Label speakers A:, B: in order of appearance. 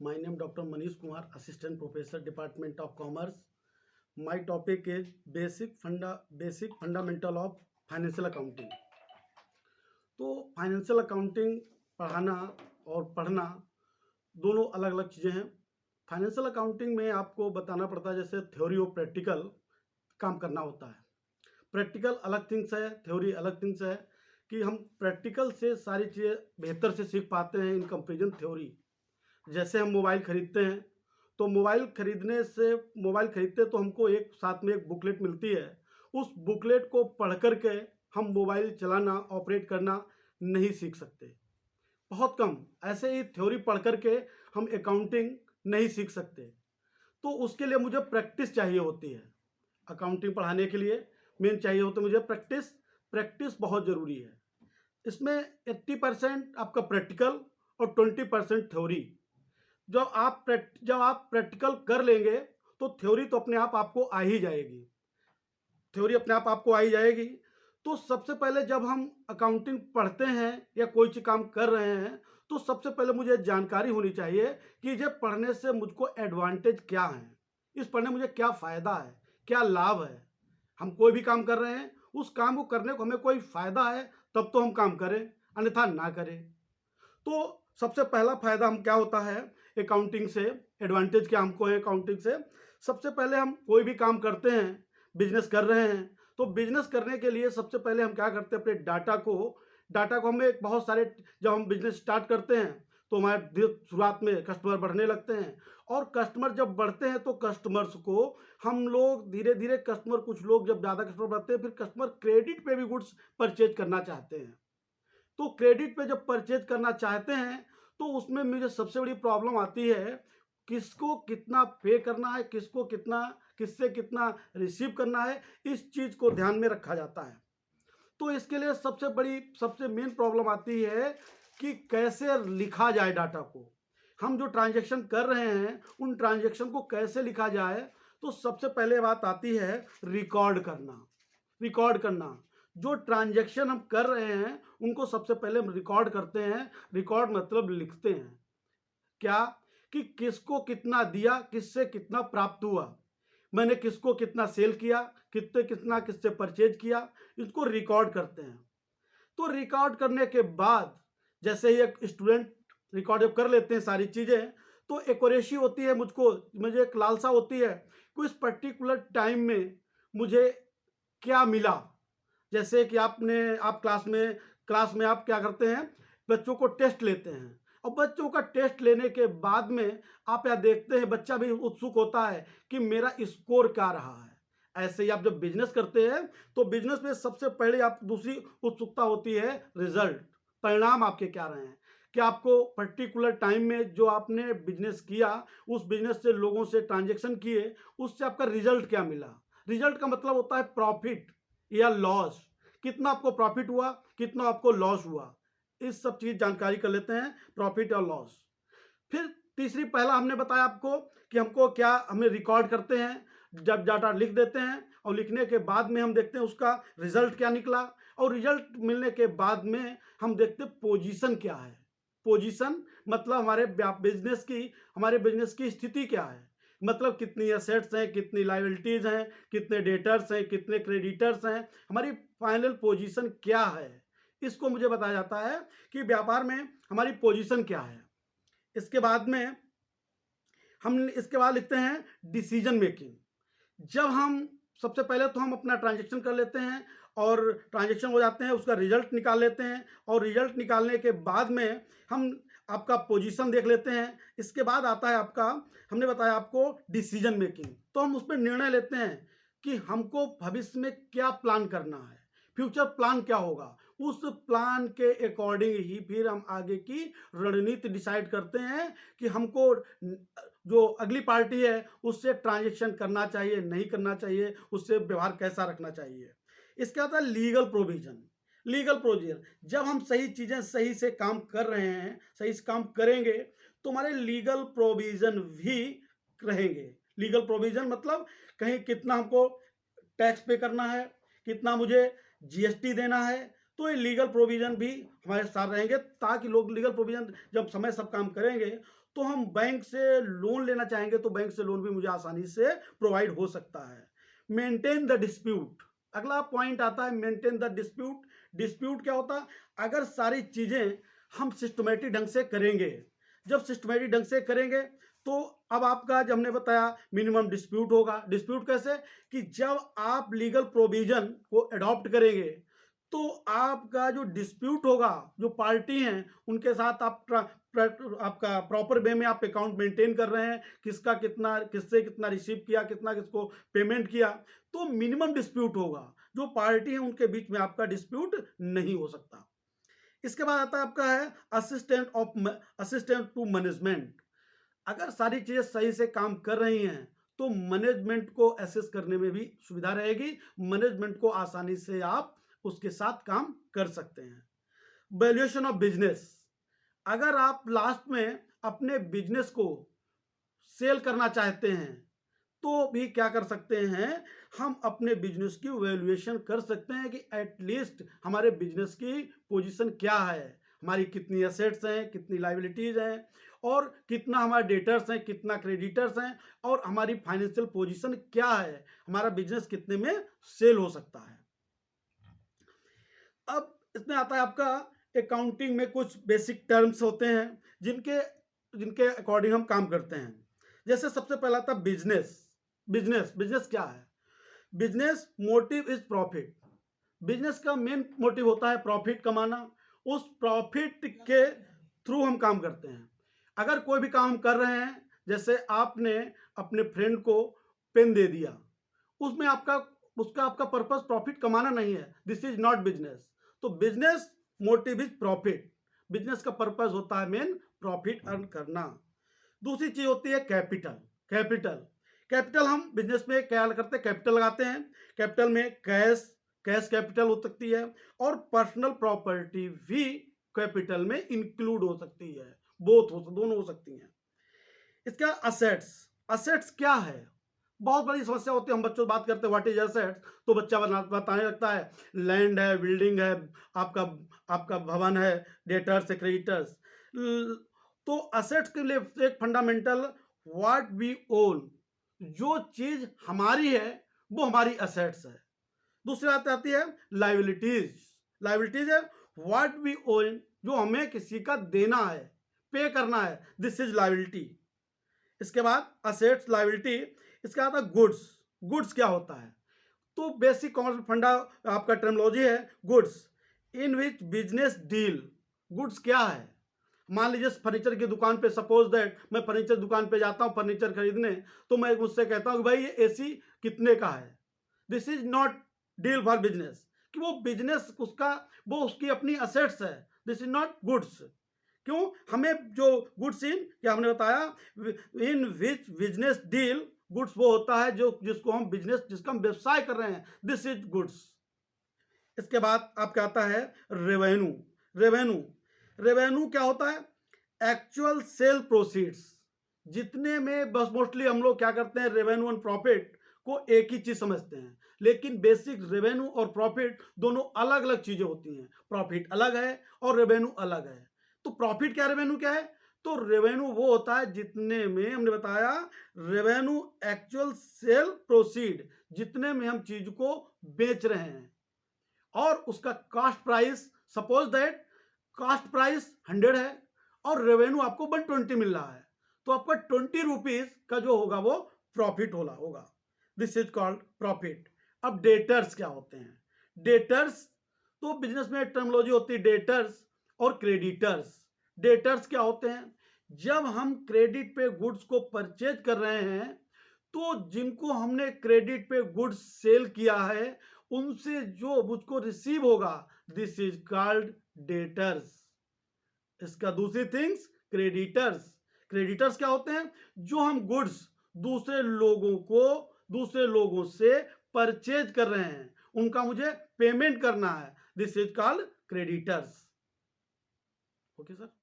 A: My name Dr. Manish Kumar, Assistant Professor, Department of Commerce. My topic is basic fundamental of financial accounting. तो financial accounting पढ़ाना और पढ़ना दोनों अलग अलग चीज़ें हैं। फाइनेंशियल अकाउंटिंग में आपको बताना पड़ता है, जैसे थ्योरी और प्रैक्टिकल काम करना होता है। प्रैक्टिकल अलग थिंग्स है, थ्योरी अलग थिंग्स है, कि हम प्रैक्टिकल से सारी चीज़ें बेहतर से सीख पाते हैं इन कंपेरिजन थ्योरी। जैसे हम मोबाइल खरीदते हैं, तो मोबाइल खरीदते तो हमको एक साथ में एक बुकलेट मिलती है। उस बुकलेट को पढ़ करके हम मोबाइल चलाना, ऑपरेट करना नहीं सीख सकते, बहुत कम। ऐसे ही थ्योरी पढ़ करके हम अकाउंटिंग नहीं सीख सकते। तो उसके लिए मुझे प्रैक्टिस चाहिए होती है। अकाउंटिंग पढ़ाने के लिए मेन चाहिए होता है मुझे प्रैक्टिस बहुत ज़रूरी है। इसमें 80% आपका प्रैक्टिकल और 20% थ्योरी। जब आप प्रैक्टिकल कर लेंगे तो थ्योरी तो अपने आप आपको आ ही जाएगी। तो सबसे पहले जब हम अकाउंटिंग पढ़ते हैं या कोई चीज़ काम कर रहे हैं, तो सबसे पहले मुझे जानकारी होनी चाहिए कि ये पढ़ने से मुझको एडवांटेज क्या है, इस पढ़ने मुझे क्या फ़ायदा है, क्या लाभ है। हम कोई भी काम कर रहे हैं, उस काम को करने को हमें कोई फ़ायदा है तब तो हम काम करें, अन्यथा ना करें। तो सबसे पहला फायदा हम क्या होता है अकाउंटिंग से, एडवांटेज क्या हमको है अकाउंटिंग से। सबसे पहले हम कोई भी काम करते हैं, बिजनेस कर रहे हैं, तो बिजनेस करने के लिए सबसे पहले हम क्या करते हैं, अपने डाटा को हमें बहुत सारे, जब हम बिजनेस स्टार्ट करते हैं तो हमारे शुरुआत में कस्टमर बढ़ने लगते हैं, और कस्टमर जब बढ़ते हैं तो कस्टमर्स को हम लोग धीरे धीरे कुछ लोग जब ज़्यादा कस्टमर बढ़ते हैं, फिर कस्टमर क्रेडिट पे भी गुड्स परचेज करना चाहते हैं। तो क्रेडिट पे जब परचेज करना चाहते हैं तो उसमें मुझे सबसे बड़ी प्रॉब्लम आती है, किसको कितना पे करना है, किससे कितना रिसीव करना है, इस चीज़ को ध्यान में रखा जाता है। तो इसके लिए सबसे मेन प्रॉब्लम आती है कि कैसे लिखा जाए डाटा को। हम जो ट्रांजैक्शन कर रहे हैं उन ट्रांजैक्शन को कैसे लिखा जाए, तो सबसे पहले बात आती है रिकॉर्ड करना। जो ट्रांजैक्शन हम कर रहे हैं उनको सबसे पहले हम रिकॉर्ड करते हैं। रिकॉर्ड मतलब लिखते हैं क्या, कि किसको कितना दिया, किससे कितना प्राप्त हुआ, मैंने किसको कितना सेल किया, किससे परचेज किया, इसको रिकॉर्ड करते हैं। तो रिकॉर्ड करने के बाद जैसे ही एक स्टूडेंट रिकॉर्ड जब कर लेते हैं सारी चीज़ें, तो एक्यूरेसी होती है, मुझे एक लालसा होती है कि इस पर्टिकुलर टाइम में मुझे क्या मिला। जैसे कि आप क्लास में आप क्या करते हैं, बच्चों को टेस्ट लेते हैं, और बच्चों का टेस्ट लेने के बाद में आप यह देखते हैं, बच्चा भी उत्सुक होता है कि मेरा स्कोर क्या रहा है। ऐसे ही आप जब बिजनेस करते हैं तो बिजनेस में सबसे पहले आप दूसरी उत्सुकता होती है रिजल्ट, परिणाम आपके क्या रहे हैं, कि आपको पर्टिकुलर टाइम में जो आपने बिजनेस किया, उस बिजनेस से लोगों से ट्रांजेक्शन किए, उससे आपका रिजल्ट क्या मिला। रिजल्ट का मतलब होता है प्रॉफिट या लॉस, कितना आपको प्रॉफिट हुआ, कितना आपको लॉस हुआ, इस सब चीज जानकारी कर लेते हैं, प्रॉफिट और लॉस। फिर तीसरी, पहला हमने बताया आपको कि हमें रिकॉर्ड करते हैं, जब डाटा लिख देते हैं, और लिखने के बाद में हम देखते हैं उसका रिजल्ट क्या निकला, और रिजल्ट मिलने के बाद में हम देखते हैं पोजीशन क्या है। पोजीशन मतलब हमारे बिजनेस की स्थिति क्या है, मतलब कितनी एसेट्स हैं, कितनी लायबिलिटीज हैं, कितने डेटर्स हैं, कितने क्रेडिटर्स हैं, हमारी फाइनल पोजीशन क्या है, इसको मुझे बताया जाता है कि व्यापार में हमारी पोजीशन क्या है। इसके बाद लिखते हैं डिसीजन मेकिंग। जब हम सबसे पहले तो हम अपना ट्रांजैक्शन कर लेते हैं, और ट्रांजैक्शन हो जाते हैं, उसका रिजल्ट निकाल लेते हैं, और रिजल्ट निकालने के बाद में हम आपका पोजीशन देख लेते हैं। इसके बाद आता है हमने बताया आपको डिसीजन मेकिंग। तो हम उसमें निर्णय लेते हैं कि हमको भविष्य में क्या प्लान करना है, फ्यूचर प्लान क्या होगा। उस प्लान के अकॉर्डिंग ही फिर हम आगे की रणनीति डिसाइड करते हैं कि हमको जो अगली पार्टी है उससे ट्रांजैक्शन करना चाहिए, नहीं करना चाहिए, उससे व्यवहार कैसा रखना चाहिए। इसके बाद लीगल प्रोविजन। जब हम सही चीजें सही से काम कर रहे हैं, सही से काम करेंगे, तो हमारे लीगल प्रोविजन भी रहेंगे। लीगल प्रोविजन मतलब कहीं कितना हमको टैक्स पे करना है, कितना मुझे जीएसटी देना है, तो ये लीगल प्रोविजन भी हमारे साथ रहेंगे, ताकि लोग लीगल प्रोविजन जब समय सब काम करेंगे तो हम बैंक से लोन लेना चाहेंगे तो बैंक से लोन भी मुझे आसानी से प्रोवाइड हो सकता है। मेंटेन द डिस्प्यूट, अगला पॉइंट आता है मेंटेन द डिस्प्यूट। डिस्प्यूट क्या होता है? अगर सारी चीजें हम सिस्टमेटिक ढंग से करेंगे, जब सिस्टमेटिक ढंग से करेंगे तो अब आपका जो हमने बताया मिनिमम डिस्प्यूट होगा। डिस्प्यूट कैसे? कि जब आप लीगल प्रोविजन को अडॉप्ट करेंगे तो आपका जो डिस्प्यूट होगा, जो पार्टी हैं उनके साथ आपका प्रॉपर वे में आप अकाउंट मेंटेन कर रहे हैं, किसका कितना, किससे कितना रिसीव किया, कितना किसको पेमेंट किया, तो मिनिमम डिस्प्यूट होगा। जो पार्टी है उनके बीच में आपका डिस्प्यूट नहीं हो सकता। इसके बाद आता है आपका है असिस्टेंट टू मैनेजमेंट। अगर सारी चीजें सही से काम कर रही हैं तो मैनेजमेंट को असेस करने में भी सुविधा रहेगी, मैनेजमेंट को आसानी से आप उसके साथ काम कर सकते हैं। वैल्यूएशन ऑफ बिजनेस, अगर आप लास्ट में अपने बिजनेस को सेल करना चाहते हैं तो भी क्या कर सकते हैं, हम अपने बिजनेस की वैल्यूएशन कर सकते हैं कि एटलीस्ट हमारे बिजनेस की पोजीशन क्या है, हमारी कितनी एसेट्स हैं, कितनी लायबिलिटीज हैं, और कितना हमारे डेटर्स हैं, कितना क्रेडिटर्स हैं, और हमारी फाइनेंशियल पोजीशन क्या है, हमारा बिजनेस कितने में सेल हो सकता है। अब इसमें आता है आपका अकाउंटिंग में कुछ बेसिक टर्म्स होते हैं जिनके जिनके अकॉर्डिंग हम काम करते हैं। जैसे सबसे पहला था बिजनेस। बिजनेस क्या है? Business motive is profit. Business का मेन मोटिव होता है प्रॉफिट कमाना, उस प्रॉफिट के थ्रू हम काम करते हैं। अगर कोई भी काम कर रहे हैं, जैसे आपने अपने फ्रेंड को पेन दे दिया, उसमें आपका पर्पस प्रॉफिट कमाना नहीं है, दिस इज नॉट बिजनेस। तो business motive is profit, business का पर्पस होता है मेन प्रॉफिट अर्न करना। दूसरी चीज होती है कैपिटल हम बिजनेस में क्या करते हैं, कैपिटल लगाते हैं। कैपिटल में कैश कैपिटल हो सकती है, और पर्सनल प्रॉपर्टी भी कैपिटल में इंक्लूड हो सकती है, दोनों हो सकती हैं। इसका असेट्स क्या है? बहुत बड़ी समस्या होती है। हम बच्चों से बात करते हैं व्हाट इज एसेट्स, तो बच्चा बताने लगता है लैंड है, बिल्डिंग है, आपका आपका भवन है, डेटर्स है, क्रेडिटर्स। तो असेट्स के लिए एक फंडामेंटल व्हाट वी ओन, जो चीज हमारी है वो हमारी असेट्स है। दूसरी बात आती है लाइबिलिटीज है व्हाट वी ओन, जो हमें किसी का देना है, पे करना है, दिस इज लाइबिलिटी। इसके बाद असेट्स, लाइबिलिटी। इसके बाद गुड्स क्या होता है? तो बेसिक कॉमर्स फंडा आपका टर्मिनोलॉजी है goods, in which business deal. Goods क्या है? मान लीजिए फर्नीचर की दुकान पे, सपोज दैट मैं फर्नीचर दुकान पे जाता हूँ फर्नीचर खरीदने, तो मैं मुझसे कहता हूँ कि भाई ये एसी कितने का है, this is not deal for business, कि वो बिजनेस वो उसकी अपनी असेट्स है, दिस इज नॉट गुड्स। क्यों? हमें जो गुड्स इन, क्या हमने बताया, इन विच बिजनेस डील, गुड्स वो होता है जिसका हम व्यवसाय कर रहे हैं, दिस इज गुड्स। इसके बाद आपका आता है रेवेन्यू क्या होता है? Actual sale proceeds. जितने में बस मोस्टली हम लोग क्या करते हैं, रेवेन्यू एंड प्रॉफिट को एक ही चीज समझते हैं, लेकिन बेसिक रेवेन्यू और प्रॉफिट दोनों अलग अलग चीजें होती हैं। प्रॉफिट अलग है और रेवेन्यू अलग है। तो प्रॉफिट क्या, रेवेन्यू क्या है? तो रेवेन्यू वो होता है जितने में, हमने बताया रेवेन्यू एक्चुअल सेल प्रोसीड, जितने में हम चीज को बेच रहे हैं, और उसका cost price, suppose that cost price 100 है और रेवेन्यू आपको 120 मिल रहा है, तो आपका 20 रुपीज का जो होगा वो प्रॉफिट होगा, दिस इज कॉल्ड प्रॉफिट। अब डेटर्स क्या होते हैं? डेटर्स, तो बिजनेस में टर्मिनोलॉजी होती है डेटर्स और क्रेडिटर्स। डेटर्स क्या होते हैं? जब हम क्रेडिट पे गुड्स को परचेज कर रहे हैं, तो जिनको हमने क्रेडिट पे गुड्स सेल किया है, उनसे जो मुझको रिसीव होगा, दिस इज कॉल्ड डेटर्स। इसका दूसरी थिंग्स क्रेडिटर्स क्या होते हैं? जो हम गुड्स दूसरे लोगों से परचेज कर रहे हैं, उनका मुझे पेमेंट करना है, this is called creditors. Okay sir.